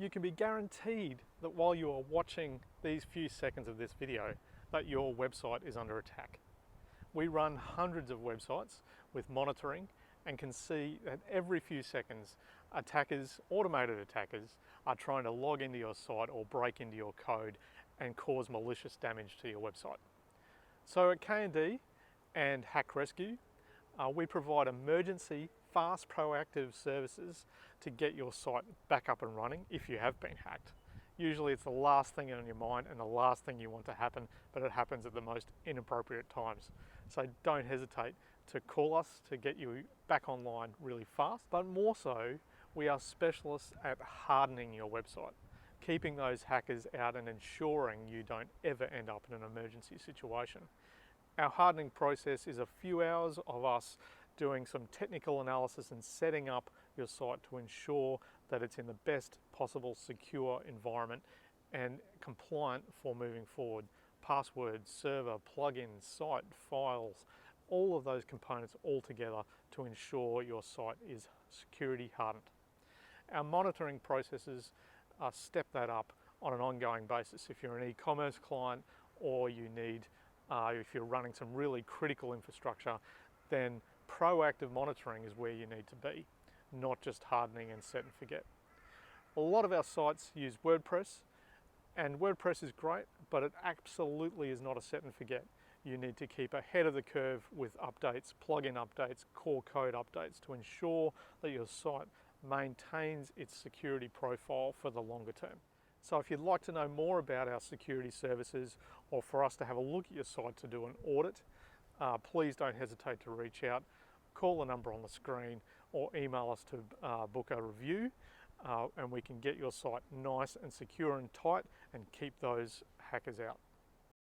You can be guaranteed that while you are watching these few seconds of this video, that your website is under attack. We run hundreds of websites with monitoring and can see that every few seconds, attackers, automated attackers, are trying to log into your site or break into your code and cause malicious damage to your website. So at KND and Hack Rescue, we provide emergency, fast, proactive services to get your site back up and running if you have been hacked. Usually it's the last thing on your mind and the last thing you want to happen, but it happens at the most inappropriate times. So don't hesitate to call us to get you back online really fast. But more so, we are specialists at hardening your website, keeping those hackers out and ensuring you don't ever end up in an emergency situation. Our hardening process is a few hours of us doing some technical analysis and setting up your site to ensure that it's in the best possible secure environment and compliant for moving forward. Passwords, server, plugins, site, files, all of those components all together to ensure your site is security hardened. Our monitoring processes step that up on an ongoing basis. If you're an e-commerce client or you need if you're running some really critical infrastructure, then proactive monitoring is where you need to be, not just hardening and set and forget. A lot of our sites use WordPress, and WordPress is great, but it absolutely is not a set and forget. You need to keep ahead of the curve with updates, plugin updates, core code updates to ensure that your site maintains its security profile for the longer term. So if you'd like to know more about our security services or for us to have a look at your site to do an audit, please don't hesitate to reach out, call the number on the screen or email us to book a review and we can get your site nice and secure and tight and keep those hackers out.